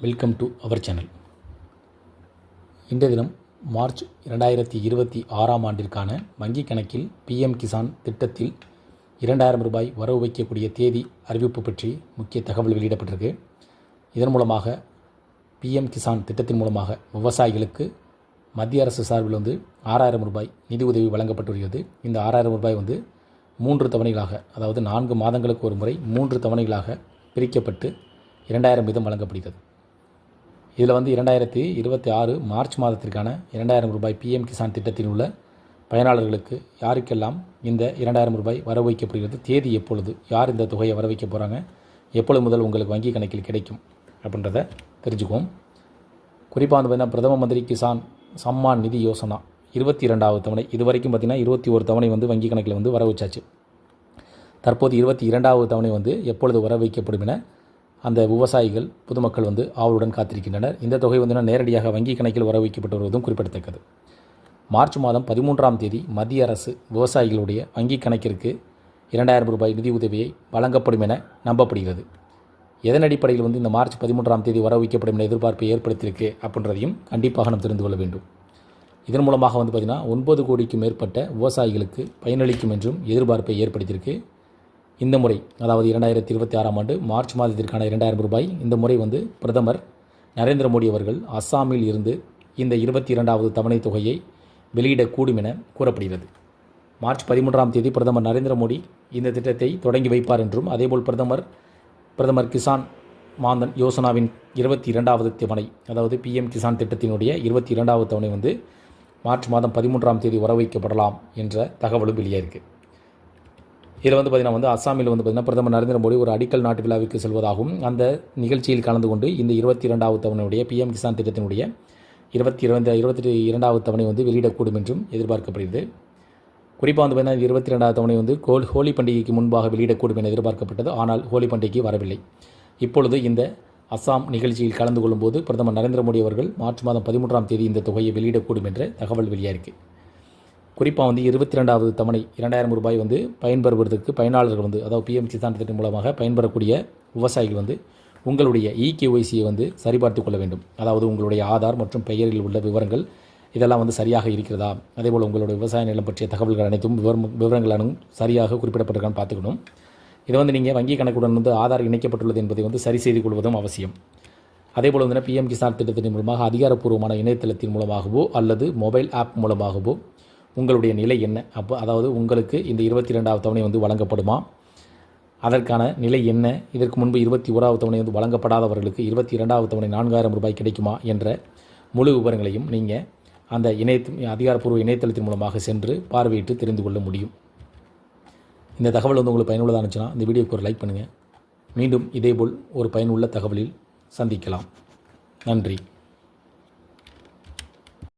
Welcome to our channel. இன்றைய தினம் March 2026 ஆண்டிற்கான வங்கி கணக்கில் பிஎம் கிசான் திட்டத்தில் 2000 ரூபாய் வரவு வைக்கக்கூடிய தேதி அறிவிப்பு பற்றி முக்கிய தகவல் வெளியிடப்பட்டிருக்கு. இதன் மூலமாக பிஎம் கிசான் திட்டத்தின் மூலமாக விவசாயிகளுக்கு மத்திய அரசு சார்பில் 6000 ரூபாய் நிதி உதவி வழங்கப்பட்டு வருகிறது. இந்த 6000 ரூபாய் 3 தவணைகளாக, அதாவது 4 மாதங்களுக்கு ஒரு முறை 3 தவணைகளாக பிரிக்கப்பட்டு 2000 வீதம் வழங்கப்படுகிறது. இதில் 2026 மார்ச் மாதத்திற்கான 2000 ரூபாய் பிஎம் கிசான் திட்டத்தில் உள்ள பயனாளர்களுக்கு யாருக்கெல்லாம் இந்த 2000 ரூபாய் வரவு வைக்கப்படுகிறது, தேதி எப்பொழுது, யார் இந்த தொகையை வர வைக்க போகிறாங்க, எப்பொழுது முதல் உங்களுக்கு வங்கி கணக்கில் கிடைக்கும் அப்படின்றத தெரிஞ்சுக்குவோம். குறிப்பாக பிரதம மந்திரி கிசான் சம்மான் நிதி யோசனா 22வது தவணை, இது வரைக்கும் 21 தவணை வங்கி கணக்கில் வர வச்சாச்சு. தற்போது 22வது தவணை எப்பொழுது வர வைக்கப்படும் என அந்த விவசாயிகள் பொதுமக்கள் ஆவலுடன் காத்திருக்கின்றனர். இந்த தொகை நேரடியாக வங்கி கணக்கில் வர வைக்கப்பட்டு வருவதும் குறிப்பிடத்தக்கது. மார்ச் மாதம் 13ஆம் தேதி மத்திய அரசு விவசாயிகளுடைய வங்கி கணக்கிற்கு 2000 ரூபாய் நிதி உதவியை வழங்கப்படும் என நம்பப்படுகிறது. எதன் அடிப்படையில் இந்த மார்ச் 13ஆம் தேதி வர வைக்கப்படும் என எதிர்பார்ப்பை ஏற்படுத்தியிருக்கு அப்படின்றதையும் கண்டிப்பாக நாம் தெரிந்து கொள்ள வேண்டும். இதன் மூலமாக 9 கோடிக்கும் மேற்பட்ட விவசாயிகளுக்கு பயனளிக்கும் என்றும் எதிர்பார்ப்பை ஏற்படுத்தியிருக்கு. இந்த முறை, அதாவது 2026ஆம் ஆண்டு மார்ச் மாதத்திற்கான 2000 ரூபாய் இந்த முறை பிரதமர் நரேந்திர மோடி அவர்கள் அஸ்ஸாமில் இருந்து இந்த 22வது தவணை தொகையை வெளியிடக்கூடும் என கூறப்படுகிறது. மார்ச் 13ஆம் தேதி பிரதமர் நரேந்திர மோடி இந்த திட்டத்தை தொடங்கி வைப்பார் என்றும், அதேபோல் பிரதமர் கிசான் மாந்தன் யோசனாவின் 22வது தவணை, அதாவது பிஎம் கிசான் திட்டத்தினுடைய 22வது தவணை மார்ச் மாதம் 13ஆம் தேதி வர வைக்கப்படலாம் என்ற தகவலும் வெளியாயிருக்கு. இதில் அஸ்ஸாமில் பிரதமர் நரேந்திர மோடி ஒரு அடிக்கல் நாட்டு விழாவிற்கு செல்வதாகவும், அந்த நிகழ்ச்சியில் கலந்து கொண்டு இந்த 22வது தவணையுடைய பிஎம் கிசான் திட்டத்தினுடைய 22வது தவணை வெளியிடக்கூடும் என்றும் எதிர்பார்க்கப்படுகிறது. குறிப்பாக 22வது தவணை ஹோலி பண்டிகைக்கு முன்பாக வெளியிடக்கூடும் என எதிர்பார்க்கப்பட்டது. ஆனால் ஹோலி பண்டிகைக்கு வரவில்லை. இப்பொழுது இந்த அஸ்ஸாம் நிகழ்ச்சியில் கலந்து கொள்ளும்போது பிரதமர் நரேந்திர மோடி அவர்கள் மார்ச் மாதம் 13ஆம் தேதி இந்த தொகையை வெளியிடக்கூடும் என்ற தகவல் வெளியாயிருக்கு. குறிப்பாக 22வது தவணை 2000 ரூபாய் பயன்பெறுவதற்கு பயனாளர்கள் அதாவது பிஎம் கிசான் திட்டம் மூலமாக பயன்பெறக்கூடிய விவசாயிகள் உங்களுடைய இகேஒய்சியை சரிபார்த்து கொள்ள வேண்டும். அதாவது உங்களுடைய ஆதார் மற்றும் பெயரில் உள்ள விவரங்கள் இதெல்லாம் சரியாக இருக்கிறதா, அதேபோல் உங்களுடைய விவசாய நிலம் பற்றிய தகவல்கள் அனைத்தும் விவரங்களும் சரியாக குறிப்பிடப்பட்டிருக்கான்னு பார்த்துக்கணும். இதை நீங்கள் வங்கி கணக்குடன் ஆதார் இணைக்கப்பட்டுள்ளது என்பதை சரி செய்து கொள்வதும் அவசியம். அதேபோல் பிஎம் கிசான் திட்டத்தின் மூலமாக அதிகாரப்பூர்வமான இணையதளத்தின் மூலமாகவோ அல்லது மொபைல் ஆப் மூலமாகவோ உங்களுடைய நிலை என்ன, அதாவது உங்களுக்கு இந்த 22வது தவணை வழங்கப்படுமா, அதற்கான நிலை என்ன, இதற்கு முன்பு 21வது தவணை வழங்கப்படாதவர்களுக்கு 22வது தவணை 4000 ரூபாய் கிடைக்குமா என்ற முழு விவரங்களையும் நீங்கள் அந்த அதிகாரப்பூர்வ இணையதளத்தின் மூலமாக சென்று பார்வையிட்டு தெரிந்து கொள்ள முடியும். இந்த தகவல் உங்களுக்கு பயனுள்ளதாக இருந்துச்சுன்னா இந்த வீடியோக்கு ஒரு லைக் பண்ணுங்கள். மீண்டும் இதேபோல் ஒரு பயனுள்ள தகவலில் சந்திக்கலாம். நன்றி.